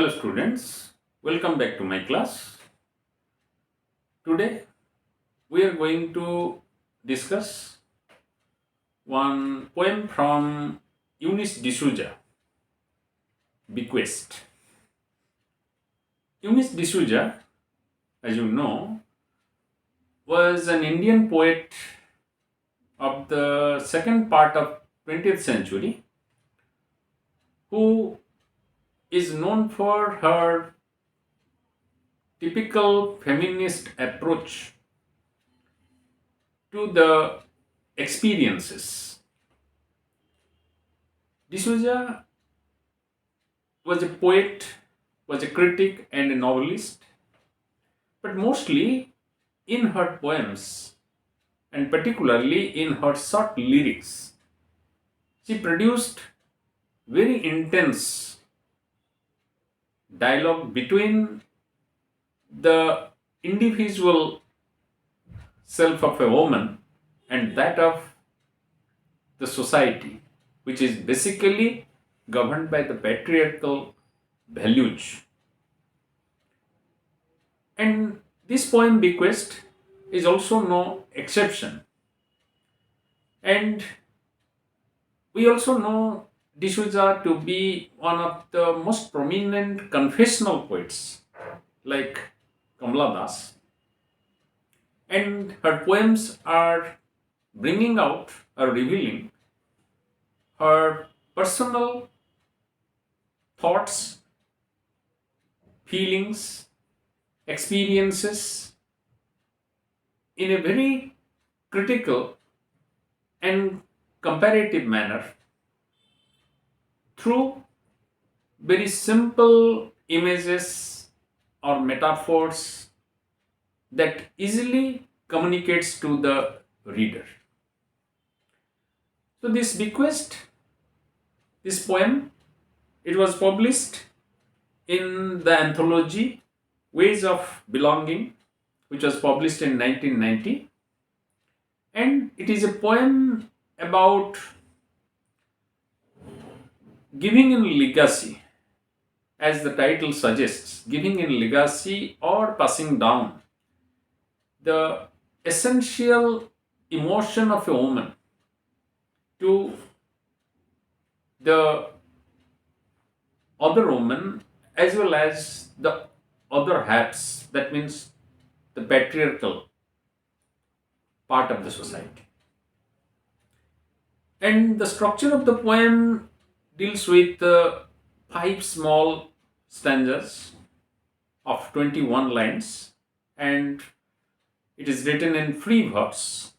Hello students, welcome back to my class. Today we are going to discuss one poem from Eunice de Souza, Bequest. Eunice de Souza, as you know, was an Indian poet of the second part of 20th century who is known for her typical feminist approach to the experiences. D'Souza was a poet, was a critic, and a novelist, but mostly in her poems, and particularly in her short lyrics, she produced very intense dialogue between the individual self of a woman and that of the society, which is basically governed by the patriarchal values. And this poem Bequest is also no exception. And we also know D'Souza to be one of the most prominent confessional poets, like Kamala Das. And her poems are bringing out or revealing her personal thoughts, feelings, experiences in a very critical and comparative manner through very simple images or metaphors that easily communicates to the reader. So this bequest, this poem, it was published in the anthology Ways of Belonging, which was published in 1990, and it is a poem about giving in legacy, as the title suggests, giving in legacy or passing down the essential emotion of a woman to the other woman as well as the other halves, that means the patriarchal part of the society. And the structure of the poem deals with five small stanzas of 21 lines, and it is written in free verse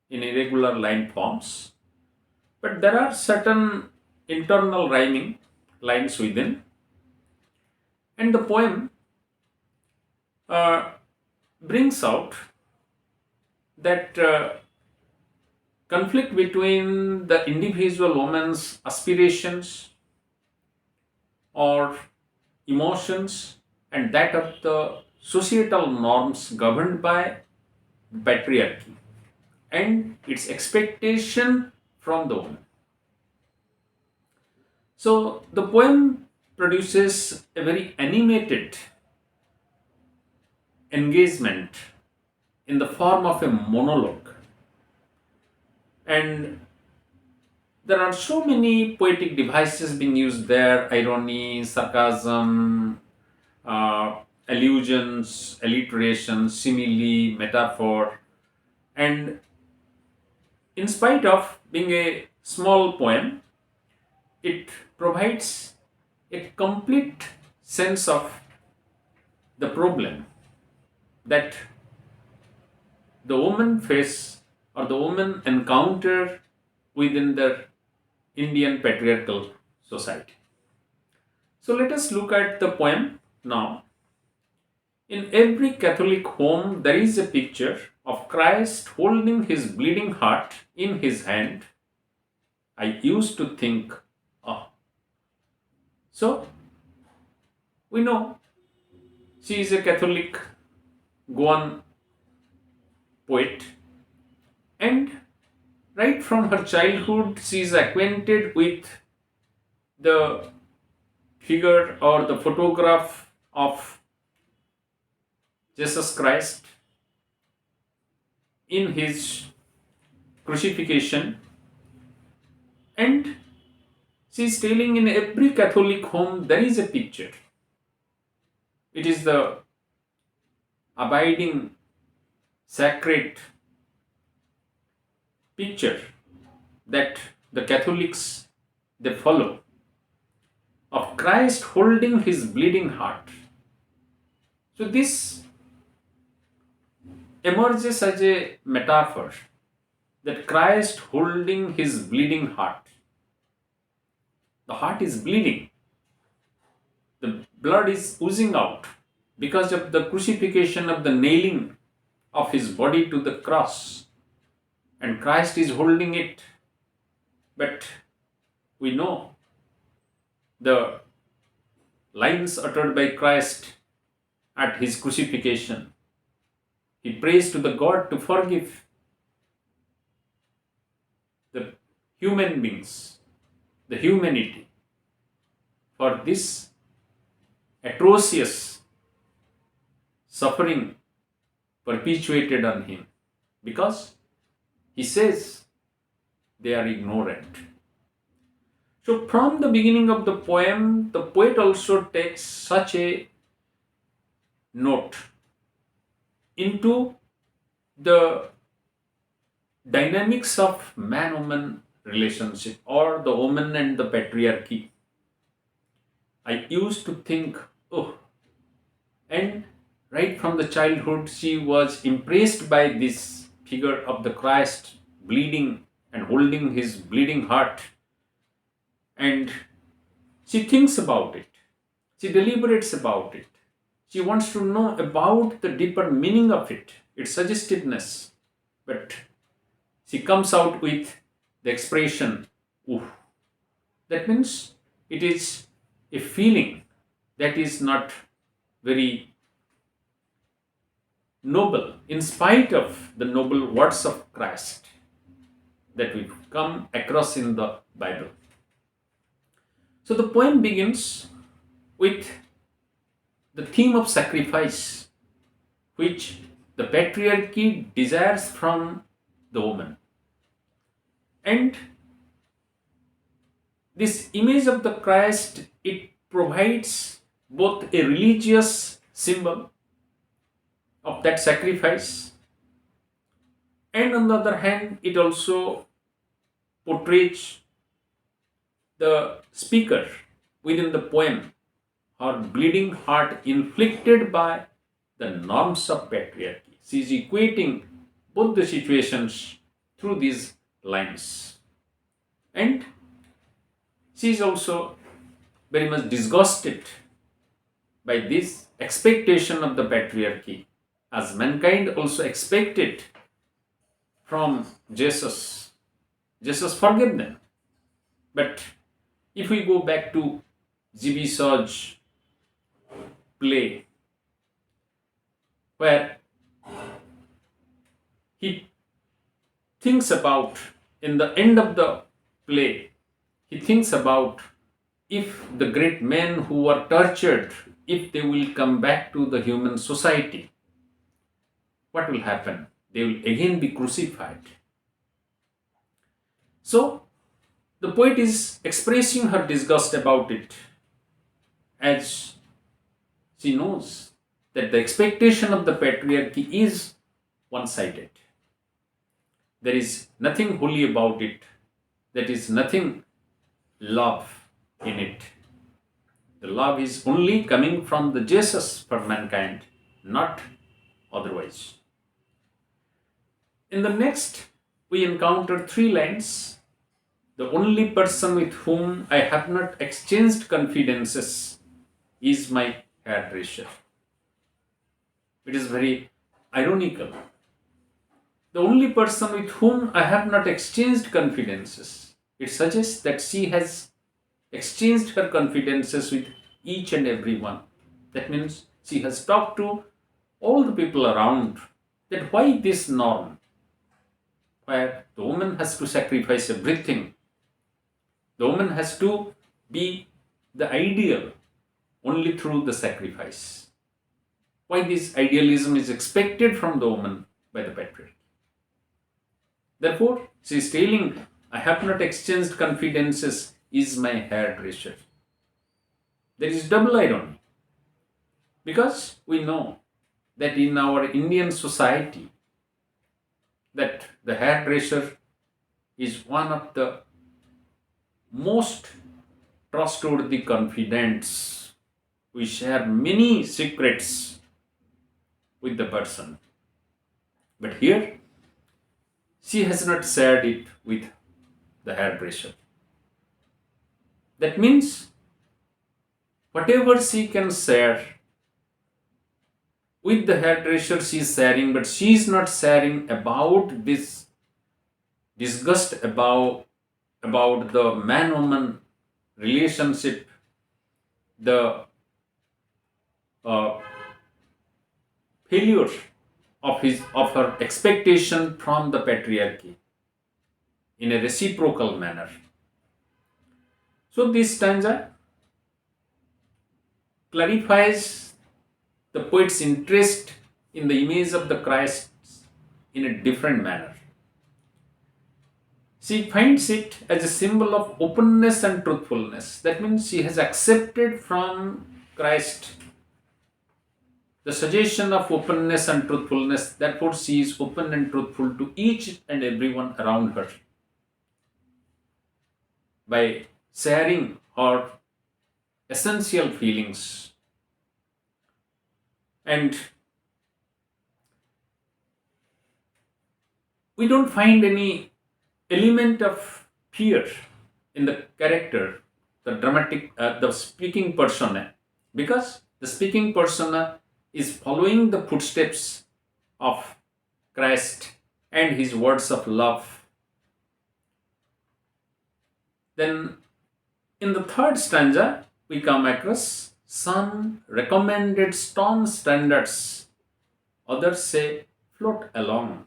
in irregular line forms, but there are certain internal rhyming lines within. And the poem brings out that conflict between the individual woman's aspirations or emotions and that of the societal norms governed by patriarchy and its expectation from the woman. So the poem produces a very animated engagement in the form of a monologue. And there are so many poetic devices being used there: irony, sarcasm, allusions, alliteration, simile, metaphor. And in spite of being a small poem, it provides a complete sense of the problem that the woman face or the woman encounter within the Indian patriarchal society. So let us look at the poem now. In every Catholic home, there is a picture of Christ holding his bleeding heart in his hand. I used to think, oh. So we know she is a Catholic Goan poet, and right from her childhood she is acquainted with the figure or the photograph of Jesus Christ in his crucifixion, and she is telling in every Catholic home there is a picture. It is the abiding sacred picture that the Catholics they follow of Christ holding his bleeding heart. So this emerges as a metaphor that Christ holding his bleeding heart. The heart is bleeding. The blood is oozing out because of the crucifixion, of the nailing of his body to the cross. And Christ is holding it. But we know the lines uttered by Christ at his crucifixion. He prays to the God to forgive the human beings, the humanity, for this atrocious suffering perpetuated on him, because he says they are ignorant. So from the beginning of the poem, the poet also takes such a note into the dynamics of man-woman relationship, or the woman and the patriarchy. I used to think, oh, and right from the childhood she was impressed by this figure of the Christ bleeding and holding his bleeding heart, and she thinks about it, she deliberates about it, she wants to know about the deeper meaning of it, its suggestiveness, but she comes out with the expression, ooh. That means it is a feeling that is not very noble, in spite of the noble words of Christ that we come across in the Bible. So the poem begins with the theme of sacrifice, which the patriarchy desires from the woman. And this image of the Christ, it provides both a religious symbol of that sacrifice, and on the other hand, it also portrays the speaker within the poem, her bleeding heart inflicted by the norms of patriarchy. She is equating both the situations through these lines. And she is also very much disgusted by this expectation of the patriarchy, as mankind also expected from Jesus. Jesus forgave them. But if we go back to G.B. Saroj play, where he thinks about, in the end of the play, he thinks about if the great men who were tortured, if they will come back to the human society, what will happen? They will again be crucified. So the poet is expressing her disgust about it, as she knows that the expectation of the patriarchy is one-sided. There is nothing holy about it. There is nothing love in it. The love is only coming from the Jesus for mankind, not otherwise. In the next, we encounter three lines. The only person with whom I have not exchanged confidences is my hairdresser. It is very ironical. The only person with whom I have not exchanged confidences. It suggests that she has exchanged her confidences with each and every one. That means she has talked to all the people around, that why this norm where the woman has to sacrifice everything. The woman has to be the ideal only through the sacrifice. Why this idealism is expected from the woman by the patriarchy. Therefore, she is telling, I have not exchanged confidences, is my hairdresser. There is double irony. Because we know that in our Indian society, that the hairdresser is one of the most trustworthy confidants. We share many secrets with the person. But here, she has not shared it with the hairdresser. That means whatever she can share with the hairdresser, she is sharing, but she is not sharing about this disgust about the man-woman relationship, the uh, failure of her expectation from the patriarchy in a reciprocal manner. So this stanza clarifies the poet's interest in the image of the Christ in a different manner. She finds it as a symbol of openness and truthfulness. That means she has accepted from Christ the suggestion of openness and truthfulness. Therefore, she is open and truthful to each and everyone around her by sharing her essential feelings. And we don't find any element of fear in the character, the speaking persona, because the speaking persona is following the footsteps of Christ and his words of love. Then in the third stanza, we come across some recommended stone standards. Others say, float along.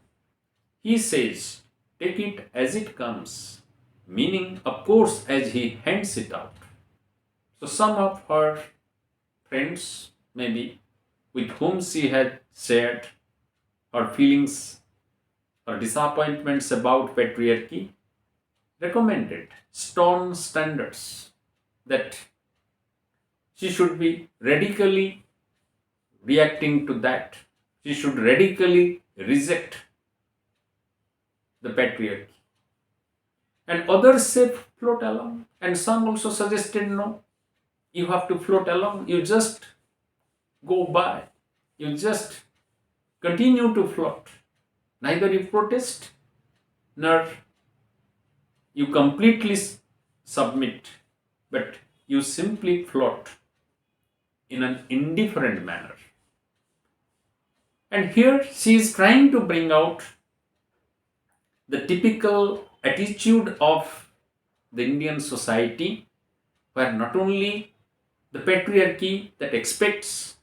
He says, take it as it comes, meaning, of course, as he hands it out. So some of her friends, maybe, with whom she had shared her feelings, her disappointments about patriarchy, recommended stern standards that she should be radically reacting to that. She should radically reject the patriarchy. And others said float along. And some also suggested no, you have to float along. You just go by. You just continue to float. Neither you protest nor you completely submit, but you simply float in an indifferent manner. And here she is trying to bring out the typical attitude of the Indian society, where not only the patriarchy that expects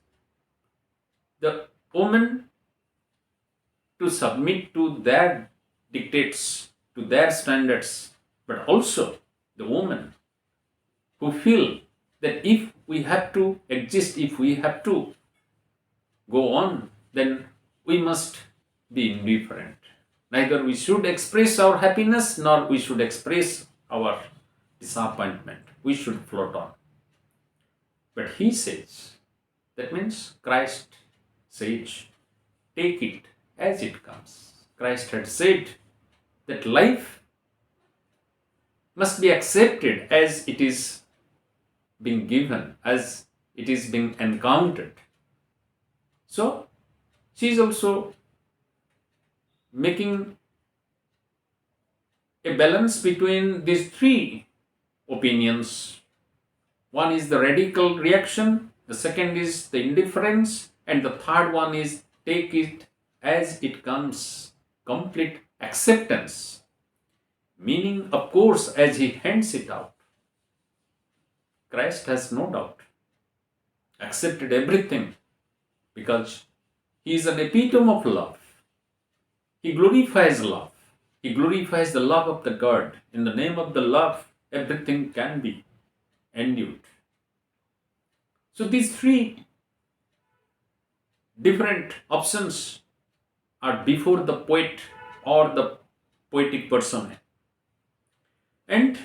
the woman to submit to their dictates, to their standards, but also the woman who feel that if we have to exist, if we have to go on, then we must be indifferent. Neither we should express our happiness nor we should express our disappointment. We should float on. But he says, that means Christ says, take it as it comes. Christ had said that life must be accepted as it is being given, as it is being encountered. So, she is also making a balance between these three opinions. One is the radical reaction, the second is the indifference, and the third one is take it as it comes, complete acceptance. Meaning, of course, as he hands it out. Christ has no doubt accepted everything because he is an epitome of love. He glorifies love. He glorifies the love of the God. In the name of the love, everything can be endured. So these three different options are before the poet or the poetic persona. And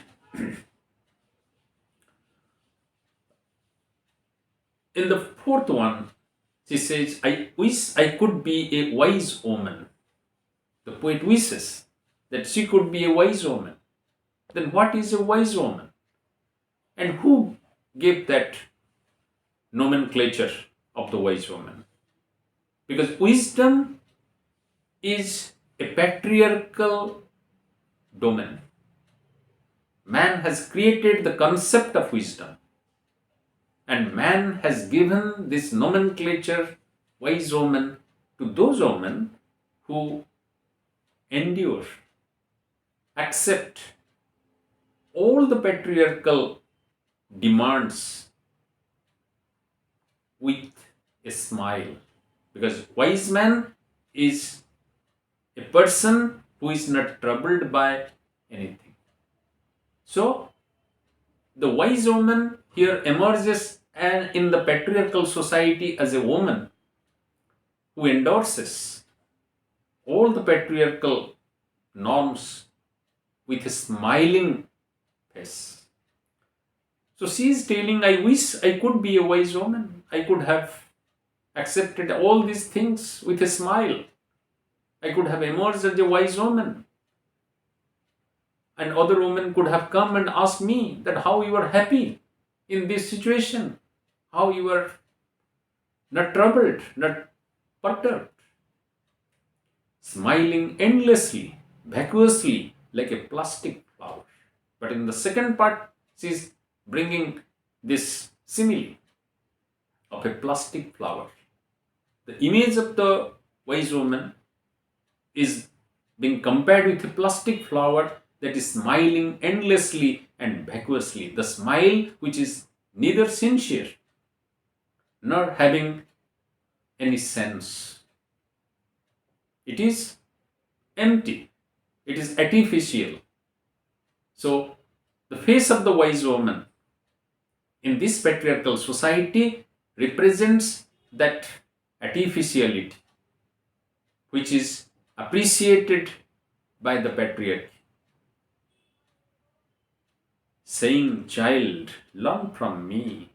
in the fourth one, she says, I wish I could be a wise woman. The poet wishes that she could be a wise woman. Then what is a wise woman? And who gave that nomenclature of the wise woman? Because wisdom is a patriarchal domain. Man has created the concept of wisdom, and man has given this nomenclature, wise woman, to those women who endure, accept all the patriarchal demands with a smile. Because wise man is a person who is not troubled by anything. So the wise woman here emerges and in the patriarchal society as a woman who endorses all the patriarchal norms with a smiling face. So she is telling, I wish I could be a wise woman. I could have accepted all these things with a smile. I could have emerged as a wise woman. And other women could have come and asked me that how you are happy in this situation, how you are not troubled, not perturbed, smiling endlessly, vacuously, like a plastic flower. But in the second part, she is bringing this simile of a plastic flower. The image of the wise woman is being compared with a plastic flower that is smiling endlessly and vacuously. The smile which is neither sincere nor having any sense. It is empty. It is artificial. So, the face of the wise woman in this patriarchal society represents that artificiality which is appreciated by the patriarchy. Saying, child, learn from me.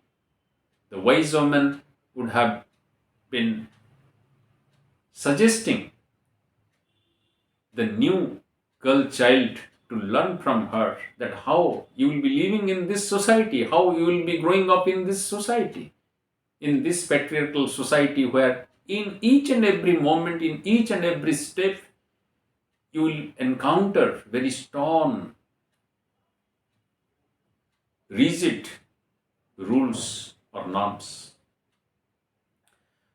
The wise woman would have been suggesting the new girl child to learn from her that how you will be living in this society, how you will be growing up in this society, in this patriarchal society where in each and every moment, in each and every step, you will encounter very stern, rigid rules or norms.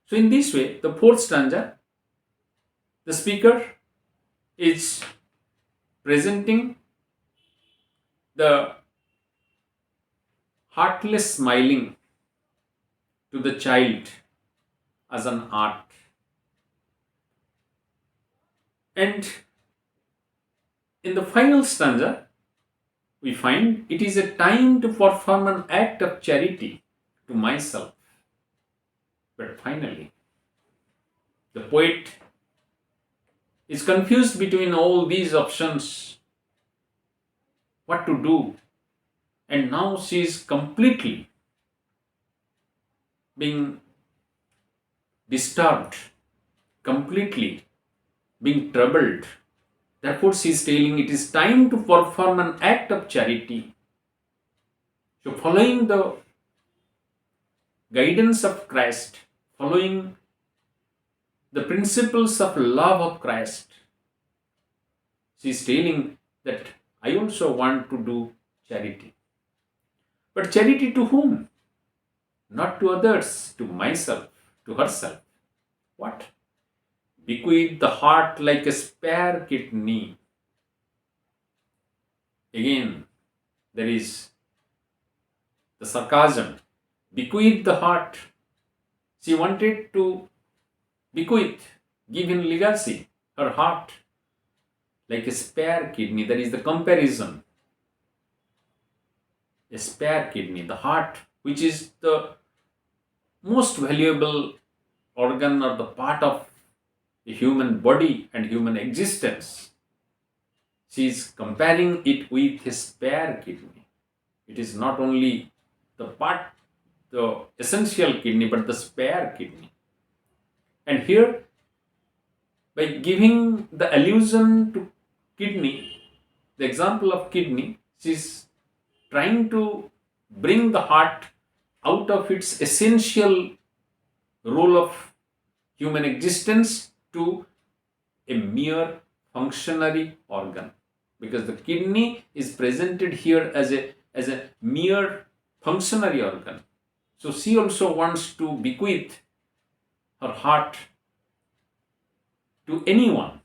So, in this way, the fourth stanza, the speaker is presenting the heartless smiling to the child as an art. And in the final stanza, we find it is a time to perform an act of charity to myself. But finally, the poet is confused between all these options, what to do, and now she is completely being disturbed, completely being troubled. Therefore, she is telling it is time to perform an act of charity. So, following the guidance of Christ, following the principles of love of Christ, she is telling that I also want to do charity. But charity to whom? Not to others, to myself, to herself. What? Bequeath the heart like a spare kidney. Again, there is the sarcasm. Bequeath the heart. She wanted to bequeath, give in legacy, her heart like a spare kidney. That is the comparison. A spare kidney, the heart, which is the most valuable organ or the part of the human body and human existence. She is comparing it with a spare kidney. It is not only the part, the essential kidney, but the spare kidney. And here, by giving the allusion to kidney, the example of kidney, she is trying to bring the heart out of its essential role of human existence to a mere functionary organ, because the kidney is presented here as a mere functionary organ. So she also wants to bequeath her heart to anyone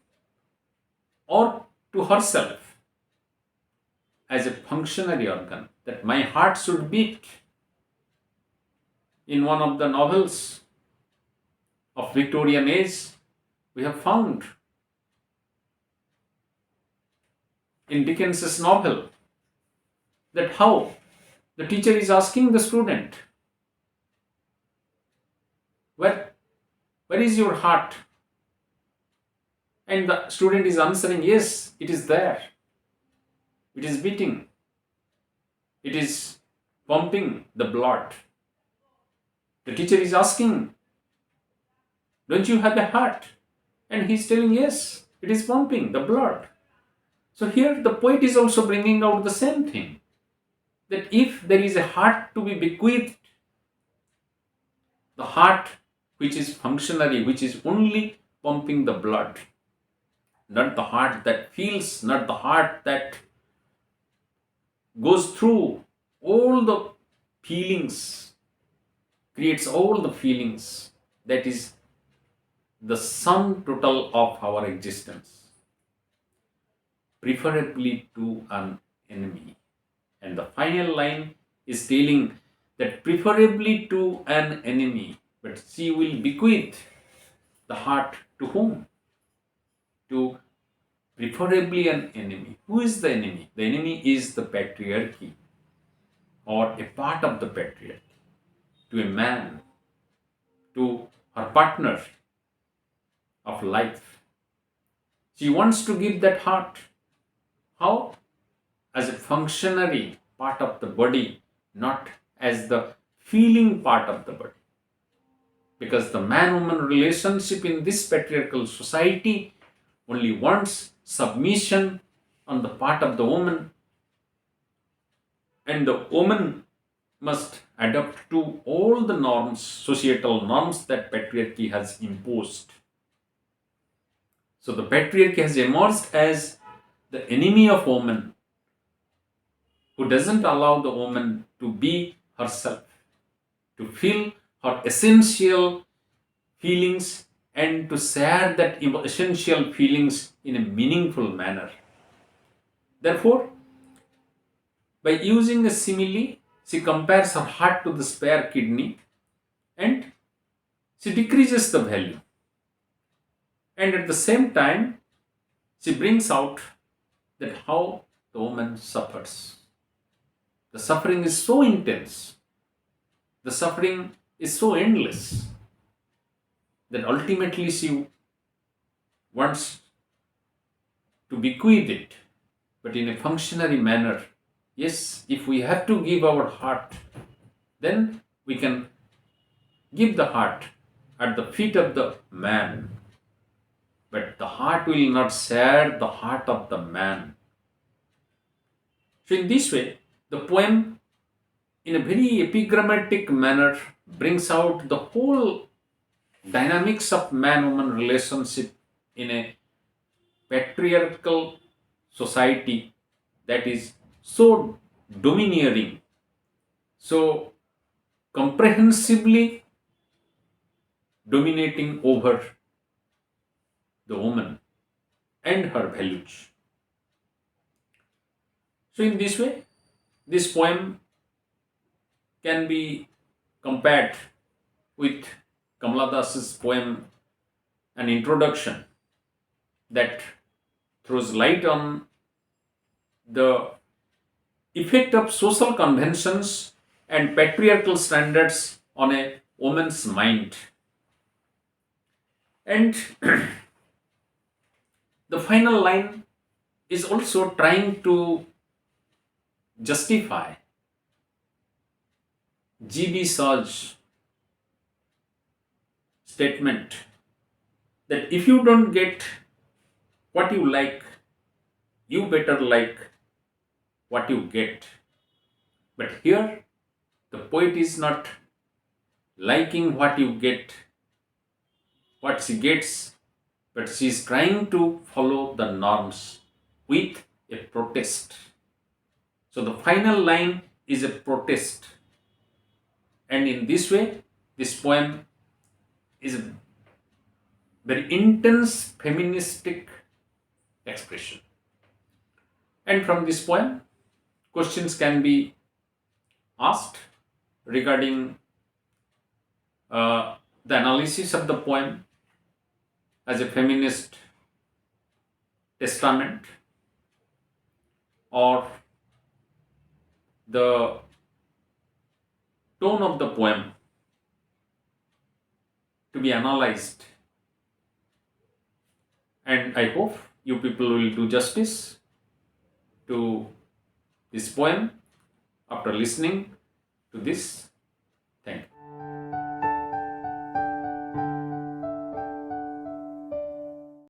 or to herself as a functionary organ, that my heart should beat. In one of the novels of Victorian age, we have found in Dickens's novel that how the teacher is asking the student, where is your heart? And the student is answering, yes, it is there. It is beating. It is pumping the blood. The teacher is asking, don't you have a heart? And he is telling, yes, it is pumping the blood. So here the poet is also bringing out the same thing, that if there is a heart to be bequeathed, the heart which is functionary, which is only pumping the blood, not the heart that feels, not the heart that goes through all the feelings, creates all the feelings, that is the sum total of our existence, preferably to an enemy. And the final line is telling that preferably to an enemy, but she will bequeath the heart to whom? To preferably an enemy. Who is the enemy? The enemy is the patriarchy, or a part of the patriarchy, to a man, to her partner of life. She wants to give that heart. How? As a functionary part of the body, not as the feeling part of the body. Because the man-woman relationship in this patriarchal society only wants submission on the part of the woman, and the woman must adapt to all the norms, societal norms that patriarchy has imposed. So the patriarchy has emerged as the enemy of woman, who doesn't allow the woman to be herself, to feel her essential feelings and to share that essential feelings in a meaningful manner. Therefore, by using a simile, she compares her heart to the spare kidney and she decreases the value. And at the same time, she brings out that how the woman suffers. The suffering is so intense, the suffering is so endless, that ultimately she wants to bequeath it, but in a functionary manner. Yes, if we have to give our heart, then we can give the heart at the feet of the man, but the heart will not share the heart of the man. So in this way, the poem, in a very epigrammatic manner, brings out the whole dynamics of man-woman relationship in a patriarchal society that is so domineering, so comprehensively dominating over the woman and her values. So in this way, this poem can be compared with Kamala Das's poem An Introduction, that throws light on the effect of social conventions and patriarchal standards on a woman's mind. And the final line is also trying to justify GB Saroj's statement that if you don't get what you like, you better like what you get. But here, the poet is not liking what you get, what she gets, but she is trying to follow the norms with a protest. So the final line is a protest, and in this way, this poem is a very intense feministic expression. And from this poem, questions can be asked regarding the analysis of the poem as a feminist testament, or the tone of the poem to be analyzed. And I hope you people will do justice to this poem after listening to this. Thank you.